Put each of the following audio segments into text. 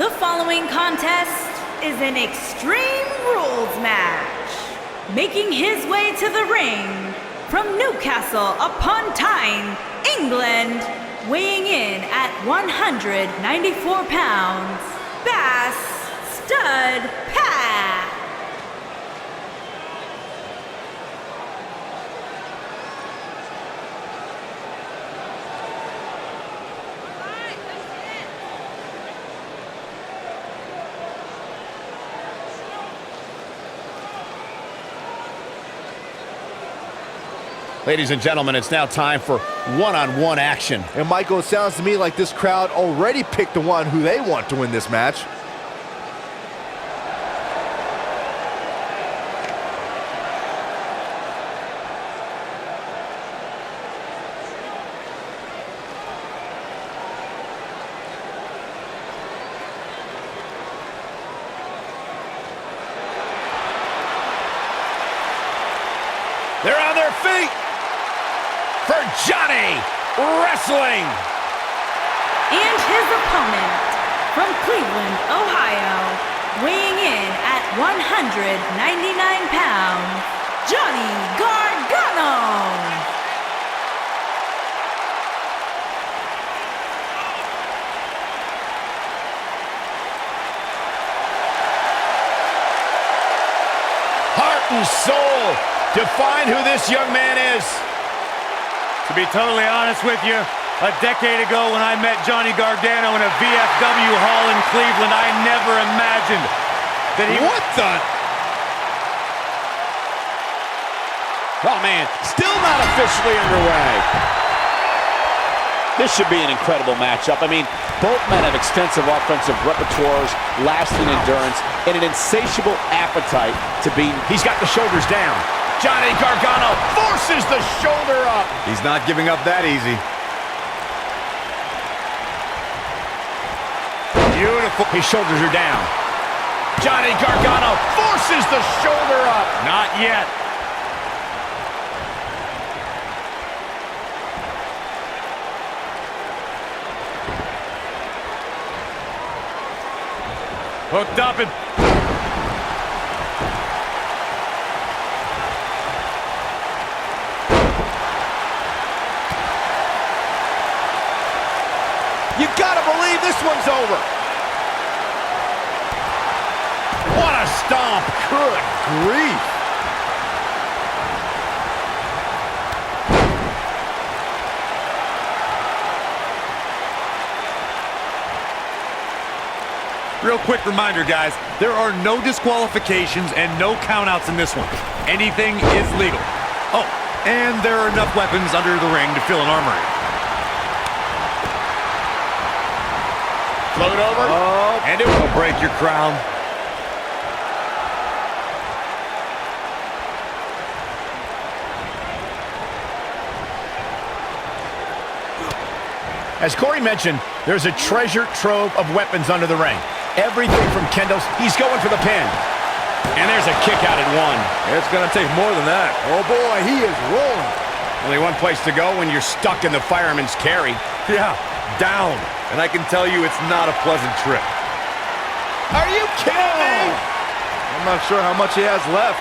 The following contest is an Extreme Rules match. Making his way to the ring from Newcastle upon Tyne, England, weighing in at 194 pounds, Bass Stud Pat. Ladies and gentlemen, it's now time for one-on-one action. And Michael, it sounds to me like this crowd already picked the one who they want to win this match. They're on their feet for Johnny Wrestling. And his opponent from Cleveland, Ohio, weighing in at 199 pounds, Johnny Gargano. Heart and soul to find who this young man is. To be totally honest with you, a decade ago when I met Johnny Gargano in a VFW hall in Cleveland, I never imagined that he... What the? Oh, man, still not officially underway. This should be an incredible matchup. I mean, both men have extensive offensive repertoires, lasting endurance, and an insatiable appetite to be... He's got the shoulders down. Johnny Gargano forces the shoulder up. He's not giving up that easy. Beautiful. His shoulders are down. Johnny Gargano forces the shoulder up. Not yet. Hooked up and... You gotta believe this one's over. What a stomp. Good grief. Real quick reminder, guys, there are no disqualifications and no countouts in this one. Anything is legal. Oh, and there are enough weapons under the ring to fill an armory. Float over. Oh, and it will break your crown. As Corey mentioned, there's a treasure trove of weapons under the ring. Everything from kendo. He's going for the pin. And there's a kick out at one. It's gonna take more than that. Oh boy, he is rolling. Only one place to go when you're stuck in the fireman's carry. Yeah, down. And I can tell you it's not a pleasant trip. Are you kidding me? I'm not sure how much he has left.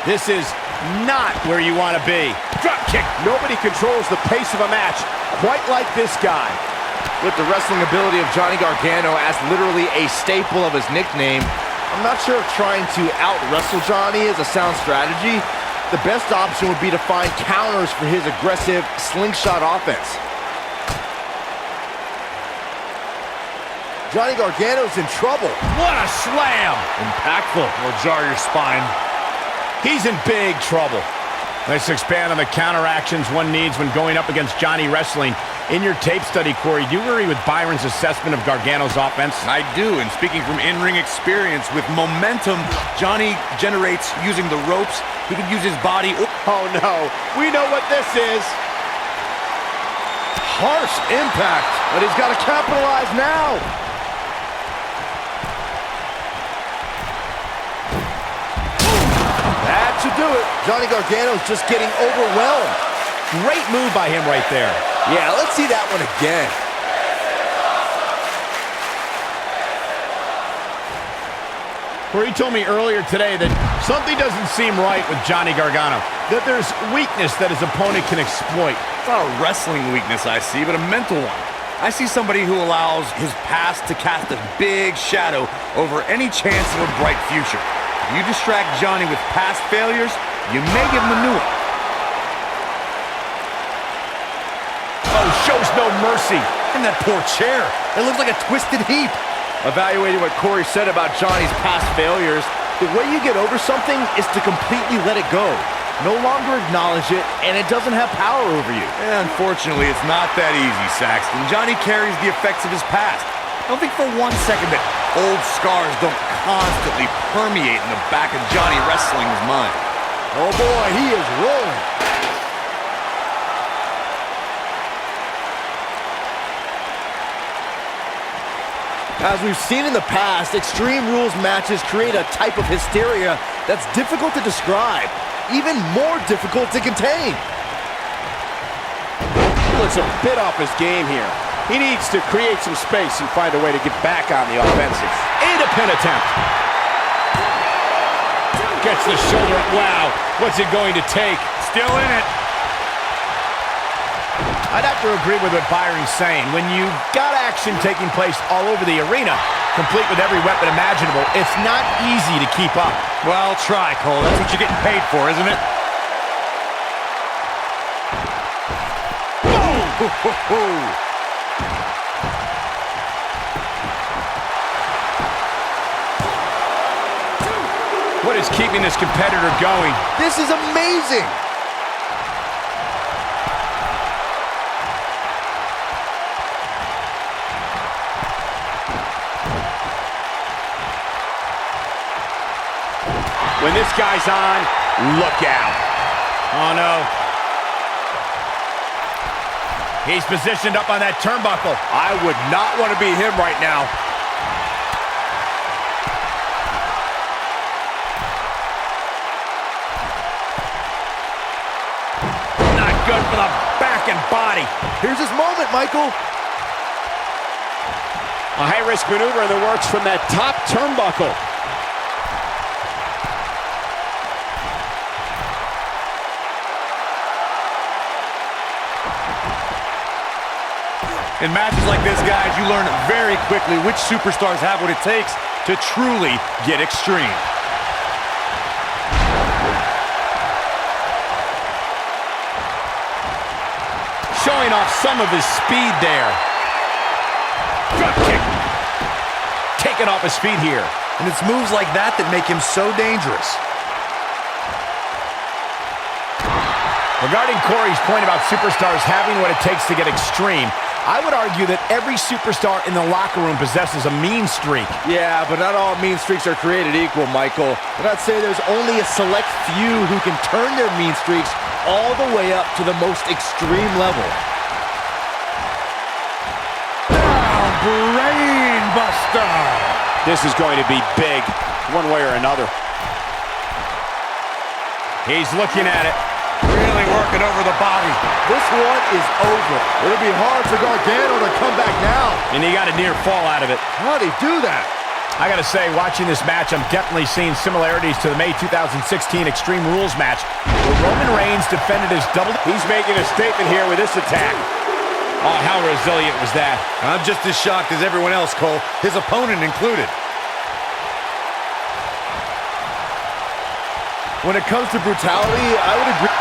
This is not where you want to be. Drop kick. Nobody controls the pace of a match quite like this guy. With the wrestling ability of Johnny Gargano as literally a staple of his nickname, I'm not sure if trying to out-wrestle Johnny is a sound strategy. The best option would be to find counters for his aggressive slingshot offense. Johnny Gargano's in trouble. What a slam. Impactful. Will jar your spine. He's in big trouble. Let's expand on the counteractions one needs when going up against Johnny Wrestling. In your tape study, Corey, do you agree with Byron's assessment of Gargano's offense? I do, and speaking from in-ring experience, with momentum Johnny generates using the ropes, he can use his body. Oh no, we know what this is. Harsh impact, but he's got to capitalize now. That should do it. Johnny Gargano's just getting overwhelmed. Great move by him right there. Yeah, let's see that one again. where he told me earlier today that something doesn't seem right with Johnny Gargano, that there's weakness that his opponent can exploit. It's not a wrestling weakness I see, but a mental one. I see somebody who allows his past to cast a big shadow over any chance of a bright future. If you distract Johnny with past failures, you may give him a new one. Oh, shows no mercy. And that poor chair, it looks like a twisted heap. Evaluating what Corey said about Johnny's past failures, the way you get over something is to completely let it go. No longer acknowledge it, and it doesn't have power over you. Yeah, unfortunately, it's not that easy, Saxton. Johnny carries the effects of his past. Don't think for 1 second that old scars don't constantly permeate in the back of Johnny Wrestling's mind. Oh boy, he is rolling. As we've seen in the past, Extreme Rules matches create a type of hysteria that's difficult to describe, even more difficult to contain. He looks a bit off his game here. He needs to create some space and find a way to get back on the offensive. And a pin attempt. Gets the shoulder up. Wow, what's it going to take? Still in it. I'd have to agree with what Byron's saying. When you've got action taking place all over the arena, complete with every weapon imaginable, it's not easy to keep up. Well, try, Cole. That's what you're getting paid for, isn't it? What is keeping this competitor going? This is amazing! When this guy's on, look out. Oh, no. He's positioned up on that turnbuckle. I would not want to be him right now. Not good for the back and body. Here's his moment, Michael. A high-risk maneuver in the works from that top turnbuckle. In matches like this, guys, you learn very quickly which superstars have what it takes to truly get extreme. Showing off some of his speed there. Drop kick. Taking off his feet here. And it's moves like that that make him so dangerous. Regarding Corey's point about superstars having what it takes to get extreme, I would argue that every superstar in the locker room possesses a mean streak. Yeah, but not all mean streaks are created equal, Michael. And I'd say there's only a select few who can turn their mean streaks all the way up to the most extreme level. Brain buster! This is going to be big, one way or another. He's looking at it. Really working over the body. This one is over. It'll be hard for Gargano to come back now. And he got a near fall out of it. How'd he do that? I gotta say, watching this match, I'm definitely seeing similarities to the May 2016 Extreme Rules match, where Roman Reigns defended his double. He's making a statement here with this attack. Oh, how resilient was that? I'm just as shocked as everyone else, Cole, his opponent included. When it comes to brutality, I would agree.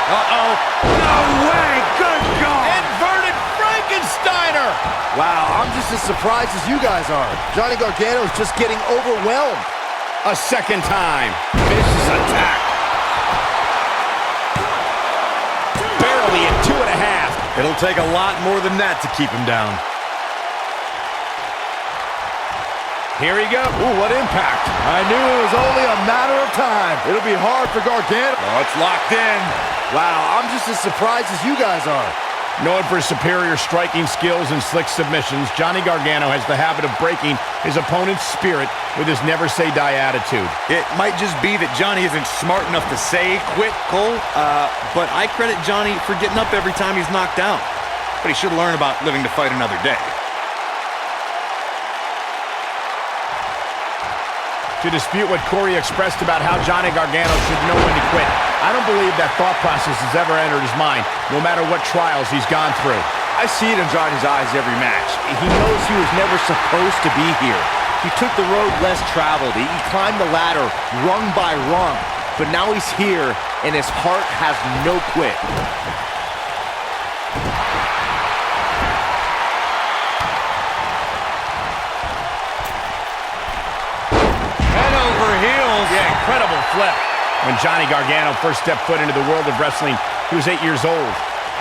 Uh-oh. No way! Good God! Inverted Frankensteiner! Wow, I'm just as surprised as you guys are. Johnny Gargano is just getting overwhelmed. A second time. Vicious attack. Barely at 2.5. It'll take a lot more than that to keep him down. Here we go. Ooh, what impact. I knew it was only a matter of time. It'll be hard for Gargano. Oh, it's locked in. Wow, I'm just as surprised as you guys are. Known for superior striking skills and slick submissions, Johnny Gargano has the habit of breaking his opponent's spirit with his never-say-die attitude. It might just be that Johnny isn't smart enough to say quit, Cole, but I credit Johnny for getting up every time he's knocked down. But he should learn about living to fight another day. to dispute what Corey expressed about how Johnny Gargano should know when to quit. I don't believe that thought process has ever entered his mind, no matter what trials he's gone through. I see it in Johnny's eyes every match. He knows he was never supposed to be here. He took the road less traveled. He climbed the ladder rung by rung. But now he's here, and his heart has no quit. Head over heels. Yeah, incredible flip. When Johnny Gargano first stepped foot into the world of wrestling, he was 8 years old.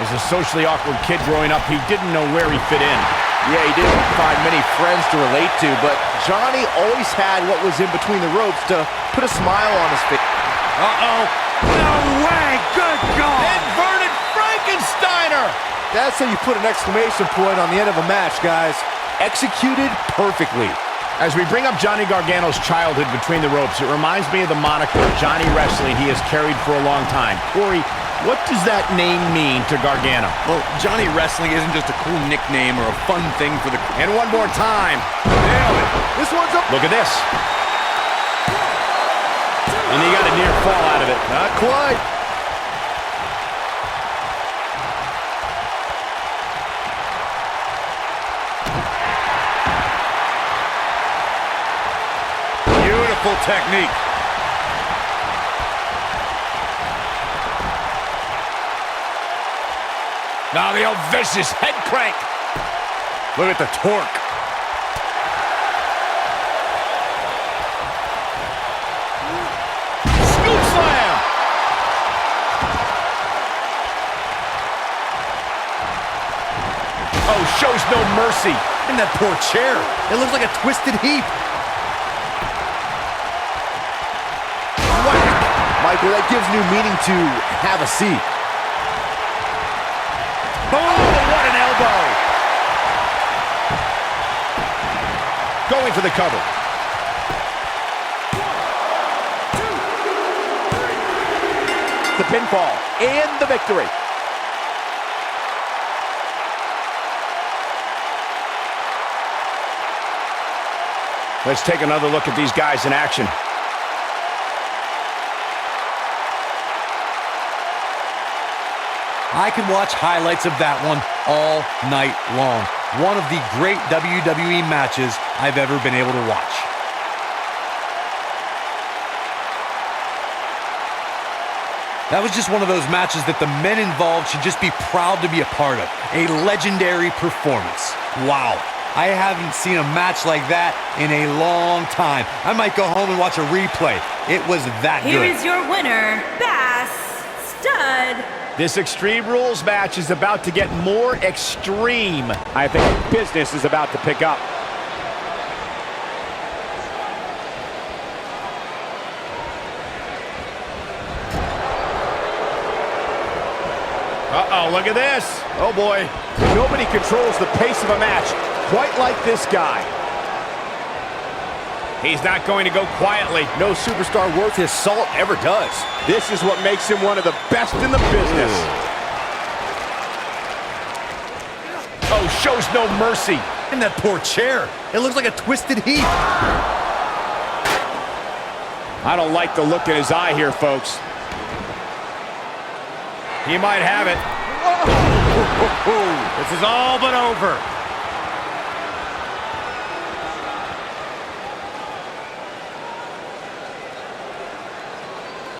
As a socially awkward kid growing up, he didn't know where he fit in. Yeah, he didn't find many friends to relate to, but Johnny always had what was in between the ropes to put a smile on his face. Uh-oh. No way. Good God. Inverted Frankensteiner! That's how you put an exclamation point on the end of a match, guys. Executed perfectly. As we bring up Johnny Gargano's childhood between the ropes, it reminds me of the moniker Johnny Wrestling he has carried for a long time. Corey, what does that name mean to Gargano? Well, Johnny Wrestling isn't just a cool nickname or a fun thing for the... And one more time. Nailed it. This one's up. Look at this. And he got a near fall out of it. Not quite. Beautiful technique. Now the old vicious head crank. Look at the torque. Scoop slam. Oh, shows no mercy. And that poor chair. It looks like a twisted heap. Whack. Michael, that gives new meaning to have a seat. Oh, what an elbow. Going for the cover. 1, 2, 3. The pinfall and the victory. Let's take another look at these guys in action. I can watch highlights of that one all night long. One of the great WWE matches I've ever been able to watch. That was just one of those matches that the men involved should just be proud to be a part of. A legendary performance. Wow. I haven't seen a match like that in a long time. I might go home and watch a replay. It was that good. Here is your winner, Bass Stud. This Extreme Rules match is about to get more extreme. I think business is about to pick up. Uh-oh, look at this. Oh, boy. Nobody controls the pace of a match quite like this guy. He's not going to go quietly. No superstar worth his salt ever does. This is what makes him one of the best in the business. Oh, shows no mercy. And that poor chair. It looks like a twisted heap. I don't like the look in his eye here, folks. He might have it. This is all but over.